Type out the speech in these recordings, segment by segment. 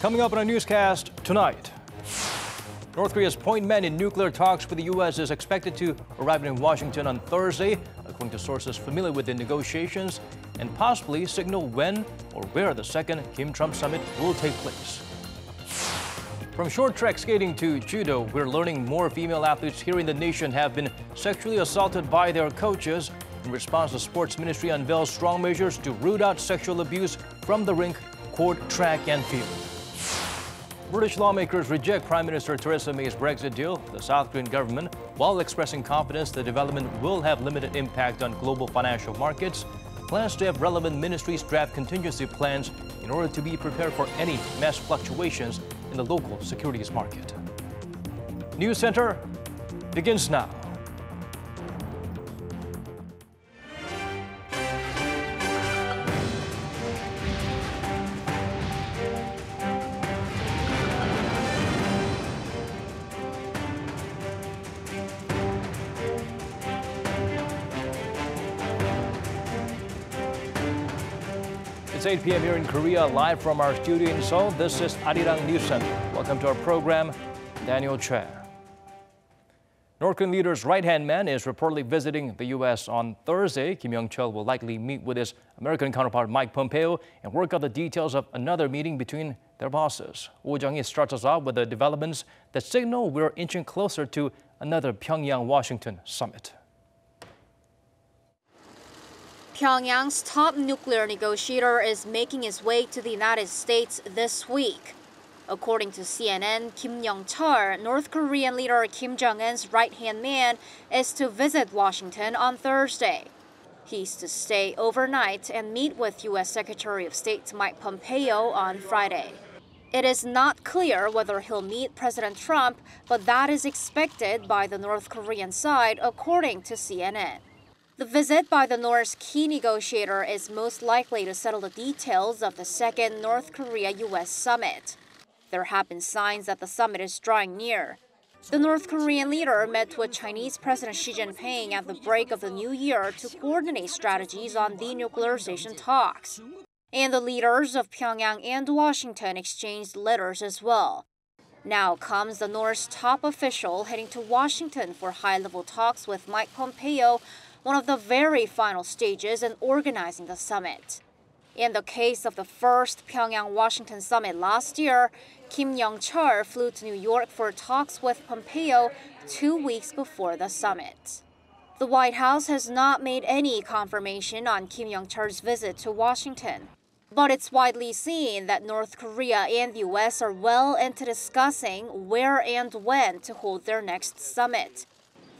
Coming up on our newscast tonight, North Korea's point man in nuclear talks with the U.S. is expected to arrive in Washington on Thursday, according to sources familiar with the negotiations, and possibly signal when or where the second Kim-Trump summit will take place. From short track skating to judo, we're learning more female athletes here in the nation have been sexually assaulted by their coaches. In response, the sports ministry unveils strong measures to root out sexual abuse from the rink, court, track, and field. British lawmakers reject Prime Minister Theresa May's Brexit deal. The South Korean government, while expressing confidence the development will have limited impact on global financial markets, plans to have relevant ministries draft contingency plans in order to be prepared for any mass fluctuations in the local securities market. News Center begins now. It's 8 p.m. here in Korea, live from our studio in Seoul. This is Arirang News Center. Welcome to our program. Daniel Che. North Korean leader's right-hand man is reportedly visiting the U.S. on Thursday. Kim Yong-chol will likely meet with his American counterpart Mike Pompeo and work out the details of another meeting between their bosses. Woo Jung-hee starts us off with the developments that signal we're inching closer to another Pyongyang-Washington summit. Pyongyang's top nuclear negotiator is making his way to the United States this week. According to CNN, Kim Yong-chol, North Korean leader Kim Jong-un's right-hand man, is to visit Washington on Thursday. He's to stay overnight and meet with U.S. Secretary of State Mike Pompeo on Friday. It is not clear whether he'll meet President Trump, but that is expected by the North Korean side, according to CNN. The visit by the North's key negotiator is most likely to settle the details of the second North Korea-U.S. summit. There have been signs that the summit is drawing near. The North Korean leader met with Chinese President Xi Jinping at the break of the new year to coordinate strategies on denuclearization talks. And the leaders of Pyongyang and Washington exchanged letters as well. Now comes the North's top official heading to Washington for high-level talks with Mike Pompeo, one of the very final stages in organizing the summit. In the case of the first Pyongyang-Washington summit last year, Kim Yong-chol flew to New York for talks with Pompeo 2 weeks before the summit. The White House has not made any confirmation on Kim Yong-chol's visit to Washington. But it's widely seen that North Korea and the U.S. are well into discussing where and when to hold their next summit.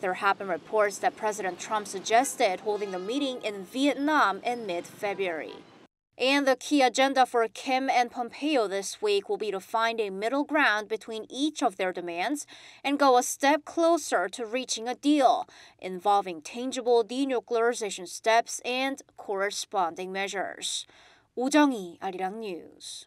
There have been reports that President Trump suggested holding the meeting in Vietnam in mid-February. And the key agenda for Kim and Pompeo this week will be to find a middle ground between each of their demands and go a step closer to reaching a deal involving tangible denuclearization steps and corresponding measures. Woo Jung-hee, Arirang News.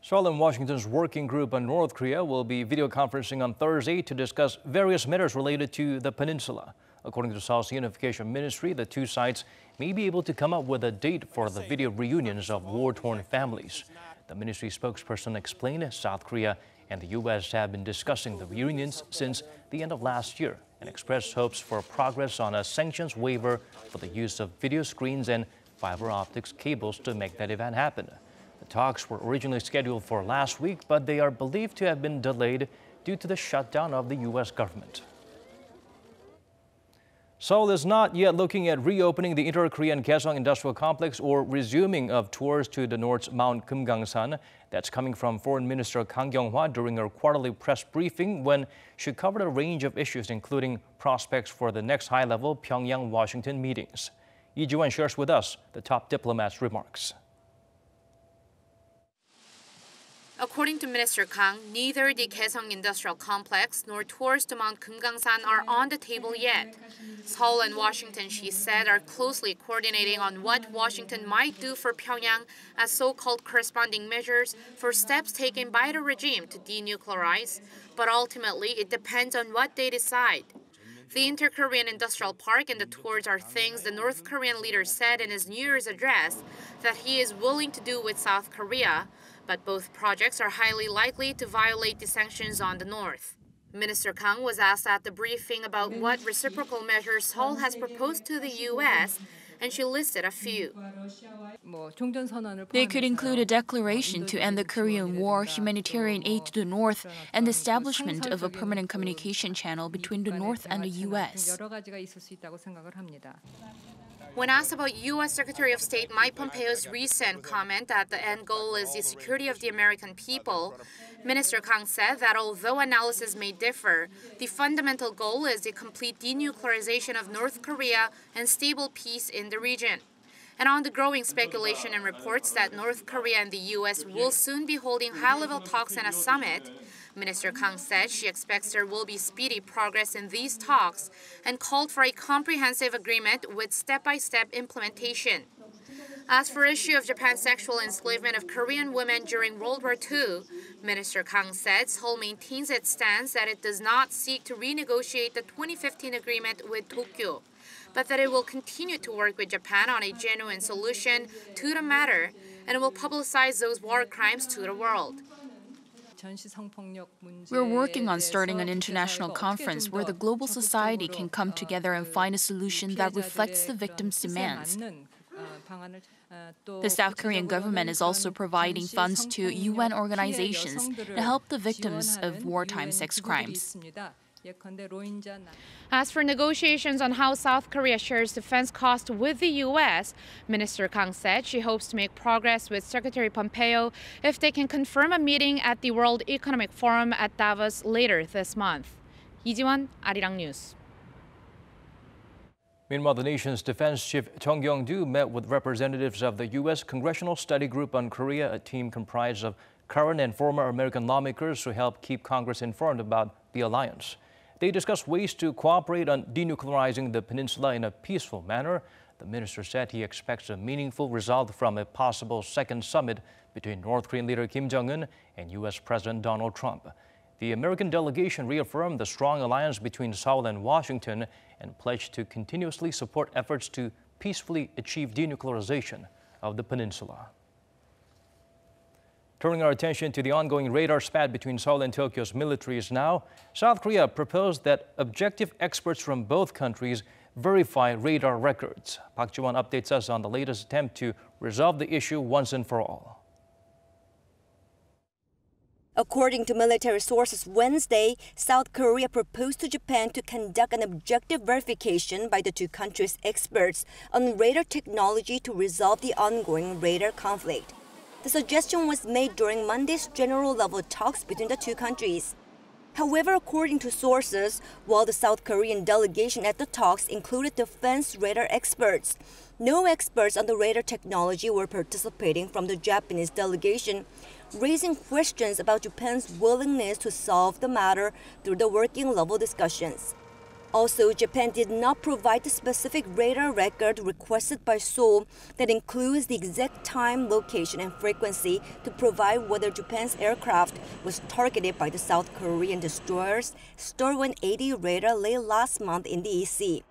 Seoul and Washington's working group on North Korea will be videoconferencing on Thursday to discuss various matters related to the peninsula. According to Seoul's Unification Ministry, the two sides may be able to come up with a date for the video reunions of war-torn families. The ministry spokesperson explained South Korea and the U.S. have been discussing the reunions since the end of last year and expressed hopes for progress on a sanctions waiver for the use of video screens and fiber optics cables to make that event happen. The talks were originally scheduled for last week, but they are believed to have been delayed due to the shutdown of the U.S. government. Seoul is not yet looking at reopening the inter-Korean Kaesong Industrial Complex or resuming of tours to the North's Mount Geumgangsan. That's coming from Foreign Minister Kang during her quarterly press briefing when she covered a range of issues, including prospects for the next high-level Pyongyang-Washington meetings. Lee Ji-won shares with us the top diplomat's remarks. According to Minister Kang, neither the Kaesong Industrial Complex nor tours to Mount Geumgangsan are on the table yet. Seoul and Washington, she said, are closely coordinating on what Washington might do for Pyongyang as so-called corresponding measures for steps taken by the regime to denuclearize. But ultimately, it depends on what they decide. The Inter-Korean Industrial Park and the tours are things the North Korean leader said in his New Year's address that he is willing to do with South Korea, but both projects are highly likely to violate the sanctions on the North. Minister Kang was asked at the briefing about what reciprocal measures Seoul has proposed to the U.S., and she listed a few. They could include a declaration to end the Korean War, humanitarian aid to the North, and the establishment of a permanent communication channel between the North and the U.S. When asked about U.S. Secretary of State Mike Pompeo's recent comment that the end goal is the security of the American people, Minister Kang said that although analysis may differ, the fundamental goal is the complete denuclearization of North Korea and stable peace in the region. And on the growing speculation and reports that North Korea and the U.S. will soon be holding high-level talks and a summit, Minister Kang said she expects there will be speedy progress in these talks and called for a comprehensive agreement with step-by-step implementation. As for issue of Japan's sexual enslavement of Korean women during World War II, Minister Kang said Seoul maintains its stance that it does not seek to renegotiate the 2015 agreement with Tokyo, but that it will continue to work with Japan on a genuine solution to the matter and will publicize those war crimes to the world. We're working on starting an international conference where the global society can come together and find a solution that reflects the victims' demands. The South Korean government is also providing funds to UN organizations to help the victims of wartime sex crimes. As for negotiations on how South Korea shares defense costs with the U.S., Minister Kang said she hopes to make progress with Secretary Pompeo if they can confirm a meeting at the World Economic Forum at Davos later this month. 이지원, Arirang News. Meanwhile, the nation's defense chief ChungcheongDo met with representatives of the U.S. Congressional Study Group on Korea, a team comprised of current and former American lawmakers who help keep Congress informed about the alliance. They discussed ways to cooperate on denuclearizing the peninsula in a peaceful manner. The minister said he expects a meaningful result from a possible second summit between North Korean leader Kim Jong-un and U.S. President Donald Trump. The American delegation reaffirmed the strong alliance between Seoul and Washington and pledged to continuously support efforts to peacefully achieve denuclearization of the peninsula. Turning our attention to the ongoing radar spat between Seoul and Tokyo's militaries now, South Korea proposed that objective experts from both countries verify radar records. Park Ji-won updates us on the latest attempt to resolve the issue once and for all. According to military sources Wednesday, South Korea proposed to Japan to conduct an objective verification by the two countries' experts on radar technology to resolve the ongoing radar conflict. The suggestion was made during Monday's general-level talks between the two countries. However, according to sources, while the South Korean delegation at the talks included defense radar experts, no experts on the radar technology were participating from the Japanese delegation, raising questions about Japan's willingness to solve the matter through the working-level discussions. Also, Japan did not provide the specific radar record requested by Seoul that includes the exact time, location, and frequency to provide whether Japan's aircraft was targeted by the South Korean destroyers Thurs-180 radar late last month in the EC.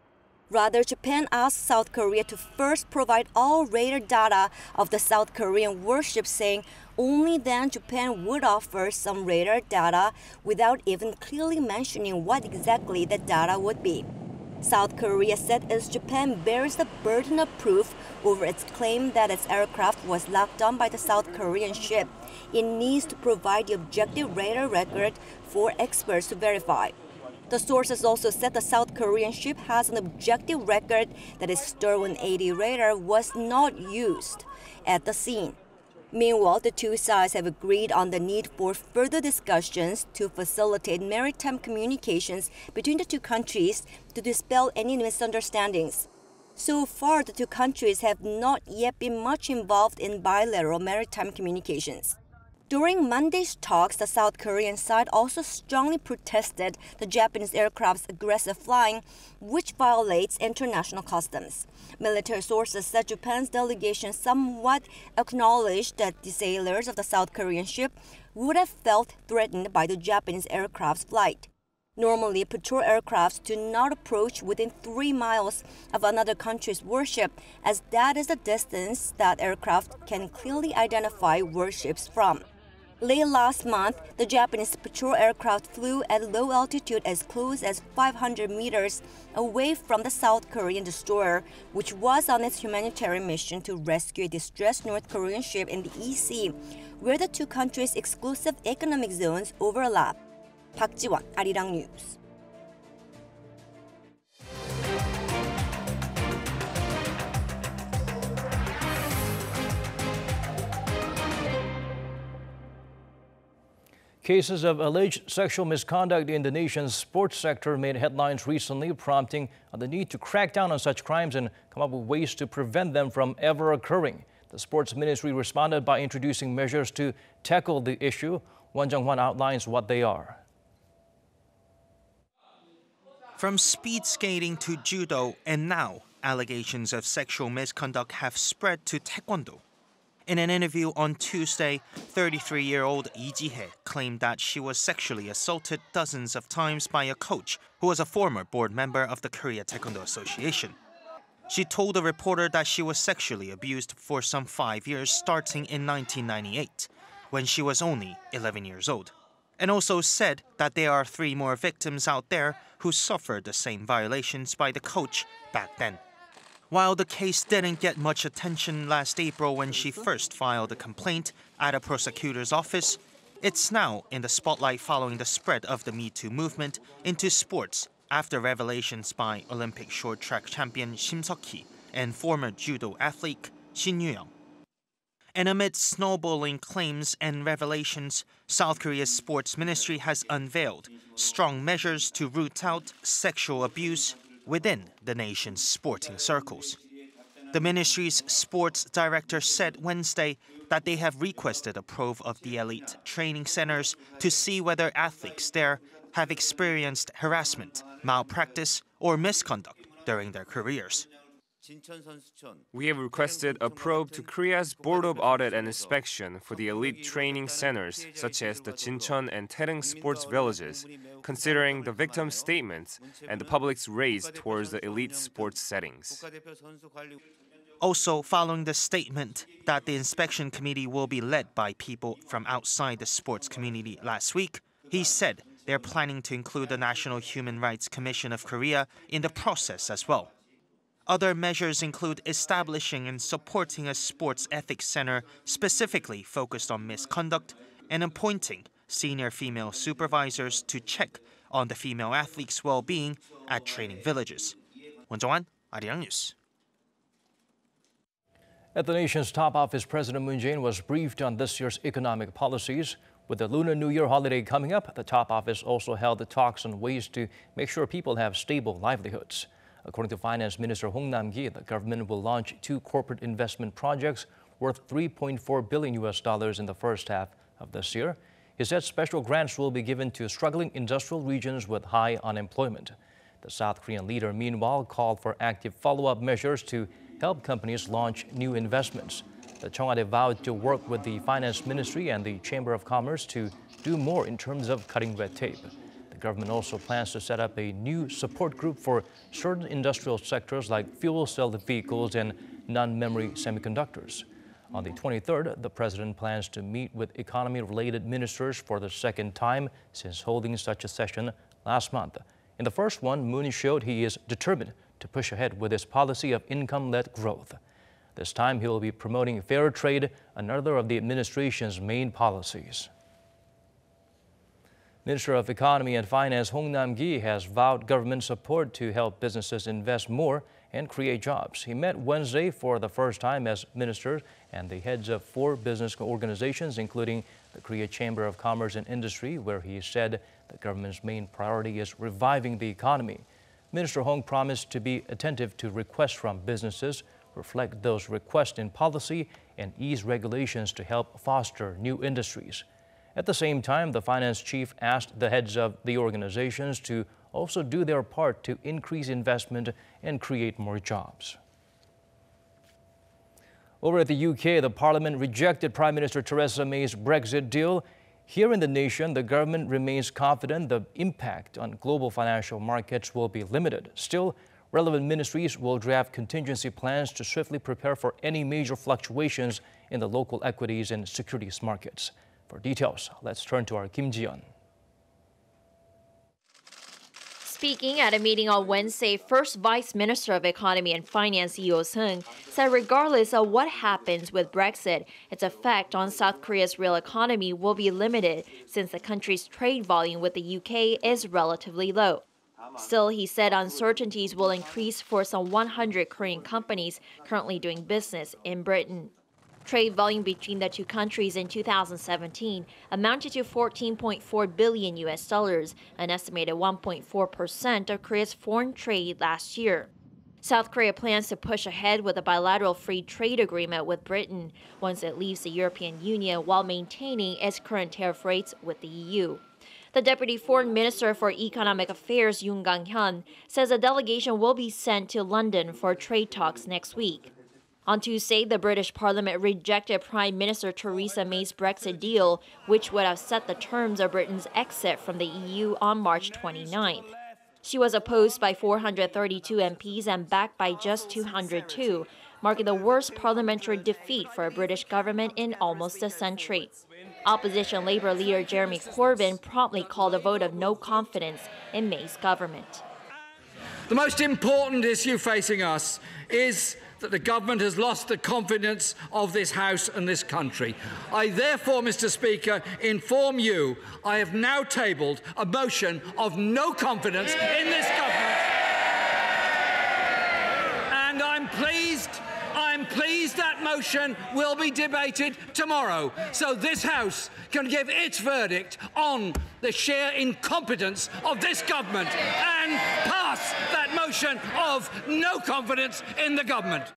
Rather, Japan asked South Korea to first provide all radar data of the South Korean warships, saying only then Japan would offer some radar data without even clearly mentioning what exactly the data would be. South Korea said as Japan bears the burden of proof over its claim that its aircraft was locked on by the South Korean ship, it needs to provide the objective radar record for experts to verify. The sources also said the South Korean ship has an objective record that its Thurs-180 radar was not used at the scene. Meanwhile, the two sides have agreed on the need for further discussions to facilitate maritime communications between the two countries to dispel any misunderstandings. So far, the two countries have not yet been much involved in bilateral maritime communications. During Monday's talks, the South Korean side also strongly protested the Japanese aircraft's aggressive flying, which violates international customs. Military sources said Japan's delegation somewhat acknowledged that the sailors of the South Korean ship would have felt threatened by the Japanese aircraft's flight. Normally, patrol aircrafts do not approach within 3 miles of another country's warship, as that is the distance that aircraft can clearly identify warships from. Late last month, the Japanese patrol aircraft flew at low altitude as close as 500 meters away from the South Korean destroyer, which was on its humanitarian mission to rescue a distressed North Korean ship in the EC, where the two countries' exclusive economic zones overlap. Park Ji-won, Arirang News. Cases of alleged sexual misconduct in the nation's sports sector made headlines recently, prompting the need to crack down on such crimes and come up with ways to prevent them from ever occurring. The sports ministry responded by introducing measures to tackle the issue. Won Jung-hwan outlines what they are. From speed skating to judo, and now allegations of sexual misconduct have spread to taekwondo. In an interview on Tuesday, 33-year-old Lee Ji-hye claimed that she was sexually assaulted dozens of times by a coach who was a former board member of the Korea Taekwondo Association. She told a reporter that she was sexually abused for some 5 years starting in 1998, when she was only 11 years old, and also said that there are 3 more victims out there who suffered the same violations by the coach back then. While the case didn't get much attention last April when she first filed a complaint at a prosecutor's office, it's now in the spotlight following the spread of the Me Too movement into sports after revelations by Olympic short track champion Shim Seok-hee and former judo athlete Shin Yu-young. And amid snowballing claims and revelations, South Korea's sports ministry has unveiled strong measures to root out sexual abuse within the nation's sporting circles. The ministry's sports director said Wednesday that they have requested a probe of the elite training centers to see whether athletes there have experienced harassment, malpractice, or misconduct during their careers. We have requested a probe to Korea's Board of Audit and Inspection for the elite training centers, such as the Jincheon and Taerung sports villages, considering the victims' statements and the public's raise towards the elite sports settings. Also, following the statement that the inspection committee will be led by people from outside the sports community last week, he said they're planning to include the National Human Rights Commission of Korea in the process as well. Other measures include establishing and supporting a sports ethics center specifically focused on misconduct and appointing senior female supervisors to check on the female athletes' well-being at training villages. Won Jung-hwan, Arirang News. At the nation's top office, President Moon Jaein was briefed on this year's economic policies. With the Lunar New Year holiday coming up, the top office also held the talks on ways to make sure people have stable livelihoods. According to Finance Minister Hong Nam-gi, the government will launch 2 corporate investment projects worth $3.4 billion in the first half of this year. He said special grants will be given to struggling industrial regions with high unemployment. The South Korean leader, meanwhile, called for active follow-up measures to help companies launch new investments. The Cheongade vowed to work with the Finance Ministry and the Chamber of Commerce to do more in terms of cutting red tape. The government also plans to set up a new support group for certain industrial sectors like fuel cell vehicles and non-memory semiconductors. On the 23rd, the president plans to meet with economy-related ministers for the second time since holding such a session last month. In the first one, Moon showed he is determined to push ahead with his policy of income-led growth. This time, he will be promoting fair trade, another of the administration's main policies. Minister of Economy and Finance Hong Nam-gi has vowed government support to help businesses invest more and create jobs. He met Wednesday for the first time as minister and the heads of 4 business organizations, including the Korea Chamber of Commerce and Industry, where he said the government's main priority is reviving the economy. Minister Hong promised to be attentive to requests from businesses, reflect those requests in policy, and ease regulations to help foster new industries. At the same time, the finance chief asked the heads of the organizations to also do their part to increase investment and create more jobs. Over at the UK, the parliament rejected Prime Minister Theresa May's Brexit deal. Here in the nation, the government remains confident the impact on global financial markets will be limited. Still, relevant ministries will draft contingency plans to swiftly prepare for any major fluctuations in the local equities and securities markets. For details, let's turn to our Kim Ji-yeon. Speaking at a meeting on Wednesday, First Vice Minister of Economy and Finance Lee Ho-seung said regardless of what happens with Brexit, its effect on South Korea's real economy will be limited since the country's trade volume with the UK is relatively low. Still, he said uncertainties will increase for some 100 Korean companies currently doing business in Britain. Trade volume between the two countries in 2017 amounted to $14.4 billion, an estimated 1.4% of Korea's foreign trade last year. South Korea plans to push ahead with a bilateral free trade agreement with Britain once it leaves the European Union while maintaining its current tariff rates with the EU. The Deputy Foreign Minister for Economic Affairs, Geumgangsan, says a delegation will be sent to London for trade talks next week. On Tuesday, the British Parliament rejected Prime Minister Theresa May's Brexit deal, which would have set the terms of Britain's exit from the EU on March 29th. She was opposed by 432 MPs and backed by just 202, marking the worst parliamentary defeat for a British government in almost a century. Opposition Labour leader Jeremy Corbyn promptly called a vote of no confidence in May's government. The most important issue facing us is that the government has lost the confidence of this House and this country. I therefore, Mr. Speaker, inform you I have now tabled a motion of no confidence in this government. And I'm pleased that motion will be debated tomorrow, so this House can give its verdict on the sheer incompetence of this government and pass that motion of no confidence in the government.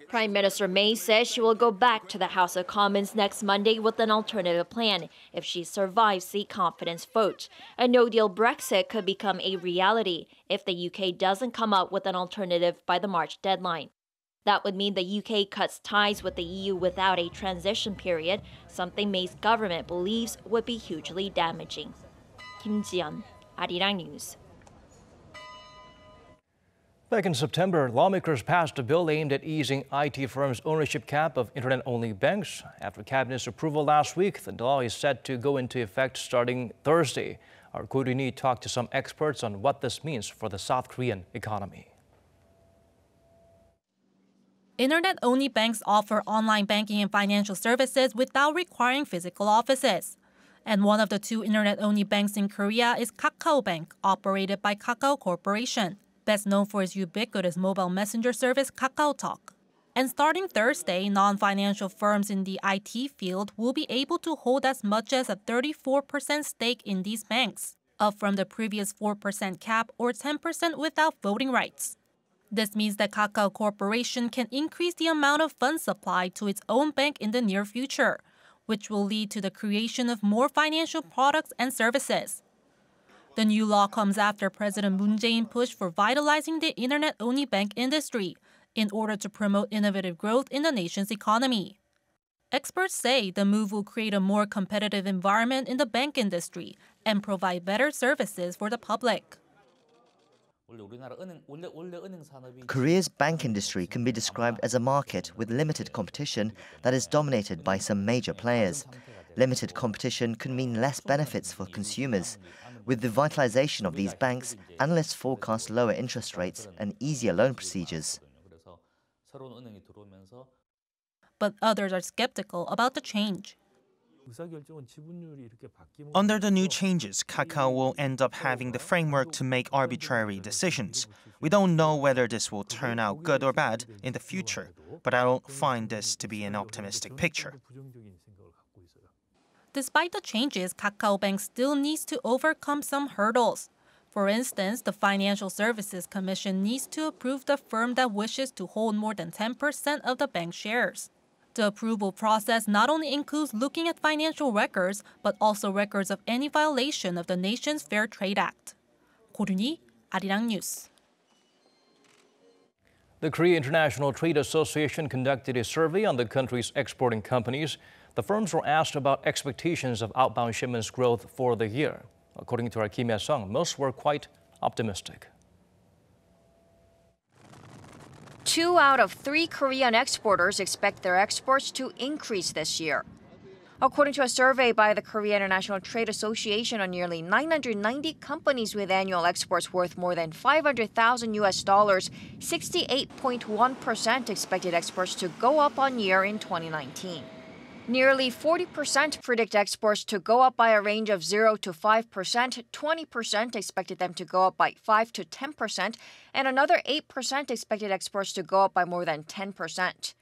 Prime Minister May says she will go back to the House of Commons next Monday with an alternative plan if she survives the confidence vote. A no-deal Brexit could become a reality if the UK doesn't come up with an alternative by the March deadline. That would mean the UK cuts ties with the EU without a transition period, something May's government believes would be hugely damaging. Kim Ji-yeon, Arirang News. Back in September, lawmakers passed a bill aimed at easing IT firms' ownership cap of internet-only banks. After Cabinet's approval last week, the law is set to go into effect starting Thursday. Our Ko Ryuni talked to some experts on what this means for the South Korean economy. Internet-only banks offer online banking and financial services without requiring physical offices. And one of the two internet-only banks in Korea is KakaoBank, operated by Kakao Corporation, best known for its ubiquitous mobile messenger service KakaoTalk. And starting Thursday, non-financial firms in the IT field will be able to hold as much as a 34% stake in these banks, up from the previous 4% cap or 10% without voting rights. This means that Kakao Corporation can increase the amount of funds supplied to its own bank in the near future, which will lead to the creation of more financial products and services. The new law comes after President Moon Jaein pushed for vitalizing the internet-only bank industry in order to promote innovative growth in the nation's economy. Experts say the move will create a more competitive environment in the bank industry and provide better services for the public. Korea's bank industry can be described as a market with limited competition that is dominated by some major players. Limited competition can mean less benefits for consumers. With the vitalization of these banks, analysts forecast lower interest rates and easier loan procedures. But others are skeptical about the change. Under the new changes, Kakao will end up having the framework to make arbitrary decisions. We don't know whether this will turn out good or bad in the future, but I don't find this to be an optimistic picture. Despite the changes, KakaoBank still needs to overcome some hurdles. For instance, the Financial Services Commission needs to approve the firm that wishes to hold more than 10% of the bank shares. The approval process not only includes looking at financial records, but also records of any violation of the nation's Fair Trade Act. Ko Ryuni, Arirang News. The Korea International Trade Association conducted a survey on the country's exporting companies. The firms were asked about expectations of outbound shipments growth for the year. According to our Kim Hae-sung, most were quite optimistic. 2 out of 3 Korean exporters expect their exports to increase this year. According to a survey by the Korea International Trade Association on nearly 990 companies with annual exports worth more than $500,000, 68.1% expected exports to go up on year in 2019. Nearly 40% predict exports to go up by a range of 0 to 5%, 20% expected them to go up by 5 to 10%, and another 8% expected exports to go up by more than 10%.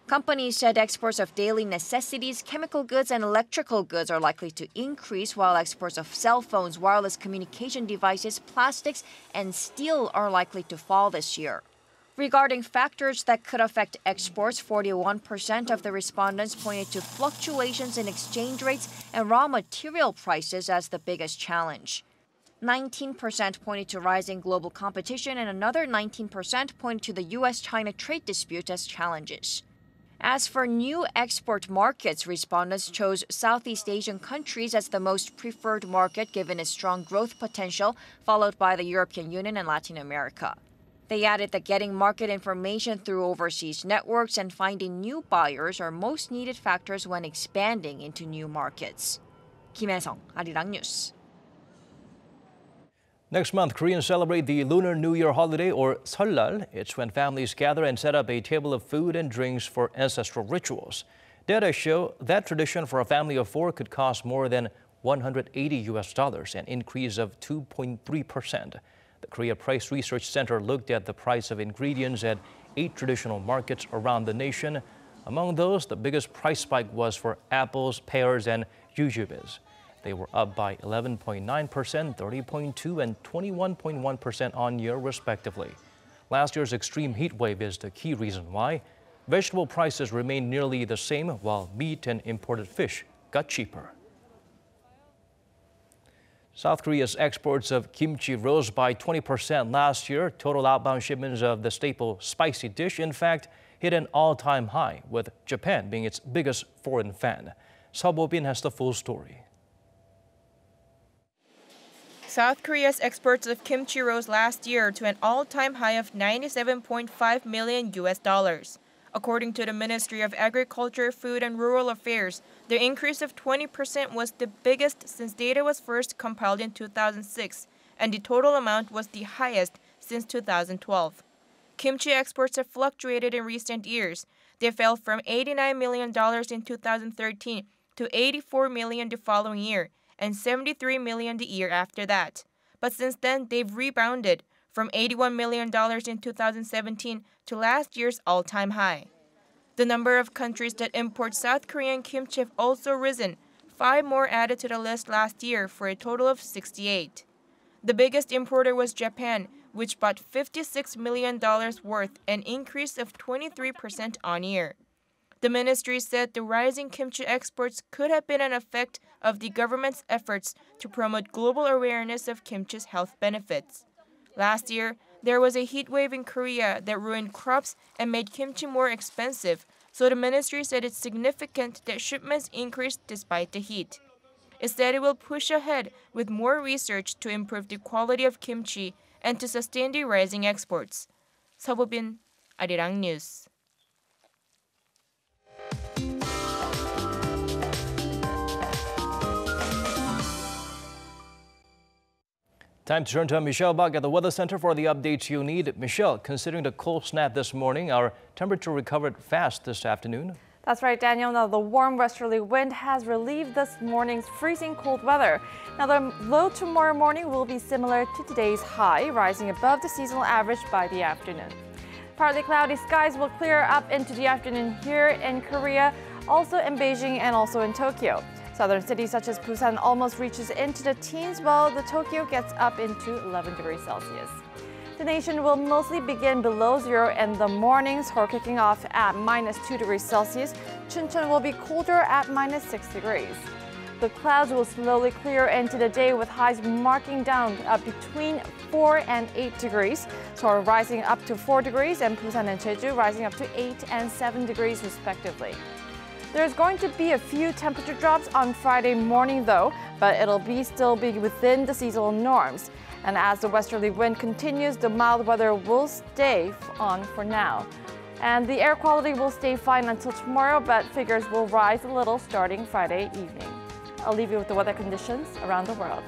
Companies said exports of daily necessities, chemical goods, and electrical goods are likely to increase, while exports of cell phones, wireless communication devices, plastics, and steel are likely to fall this year. Regarding factors that could affect exports, 41% of the respondents pointed to fluctuations in exchange rates and raw material prices as the biggest challenge. 19% pointed to rising global competition, and another 19% pointed to the U.S.-China trade dispute as challenges. As for new export markets, respondents chose Southeast Asian countries as the most preferred market given its strong growth potential, followed by the European Union and Latin America. They added that getting market information through overseas networks and finding new buyers are most needed factors when expanding into new markets. Kaesong, Arirang News. Next month, Koreans celebrate the Lunar New Year holiday, or Seollal. It's when families gather and set up a table of food and drinks for ancestral rituals. Data show that tradition for a family of 4 could cost more than $180, an increase of 2.3%. The Korea Price Research Center looked at the price of ingredients at 8 traditional markets around the nation. Among those, the biggest price spike was for apples, pears, and jujubes. They were up by 11.9%, 30.2%, and 21.1% on year, respectively. Last year's extreme heat wave is the key reason why. Vegetable prices remained nearly the same, while meat and imported fish got cheaper. South Korea's exports of kimchi rose by 20% last year. Total outbound shipments of the staple spicy dish, in fact, hit an all-time high, with Japan being its biggest foreign fan. Seo Bo-bin has the full story. South Korea's exports of kimchi rose last year to an all-time high of $97.5 million. According to the Ministry of Agriculture, Food and Rural Affairs, the increase of 20% was the biggest since data was first compiled in 2006, and the total amount was the highest since 2012. Kimchi exports have fluctuated in recent years. They fell from $89 million in 2013 to $84 million the following year, and $73 million the year after that. But since then, they've rebounded from $81 million in 2017 to last year's all-time high. The number of countries that import South Korean kimchi have also risen, 5 more added to the list last year for a total of 68. The biggest importer was Japan, which bought $56 million worth, an increase of 23% on year. The ministry said the rising kimchi exports could have been an effect of the government's efforts to promote global awareness of kimchi's health benefits. Last year, there was a heat wave in Korea that ruined crops and made kimchi more expensive, so the ministry said it's significant that shipments increased despite the heat. It said it will push ahead with more research to improve the quality of kimchi and to sustain the rising exports. Seo Bo-bin, Arirang News. Time to turn to Michelle back at the Weather Center for the updates you need. Michelle, considering the cold snap this morning, our temperature recovered fast this afternoon. That's right, Daniel. Now, the warm westerly wind has relieved this morning's freezing cold weather. Now, the low tomorrow morning will be similar to today's high, rising above the seasonal average by the afternoon. Partly cloudy skies will clear up into the afternoon here in Korea, also in Beijing and also in Tokyo. Southern cities such as Busan almost reaches into the teens, while the Tokyo gets up into 11 degrees Celsius. The nation will mostly begin below zero in the mornings, or kicking off at -2 degrees Celsius. Chuncheon will be colder at -6 degrees. The clouds will slowly clear into the day, with highs marking down between 4 and 8 degrees. Seoul rising up to 4 degrees and Busan and Jeju rising up to 8 and 7 degrees respectively. There's going to be a few temperature drops on Friday morning though, but it'll still be within the seasonal norms. And as the westerly wind continues, the mild weather will stay on for now. And the air quality will stay fine until tomorrow, but figures will rise a little starting Friday evening. I'll leave you with the weather conditions around the world.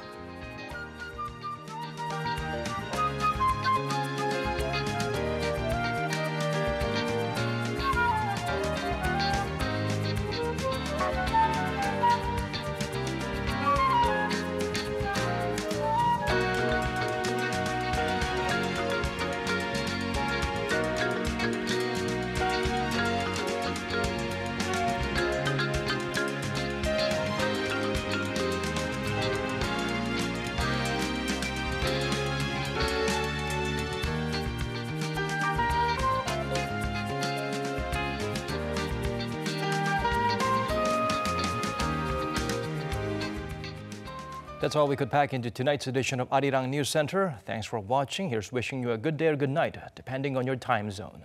That's all we could pack into tonight's edition of Arirang News Center. Thanks for watching. Here's wishing you a good day or good night, depending on your time zone.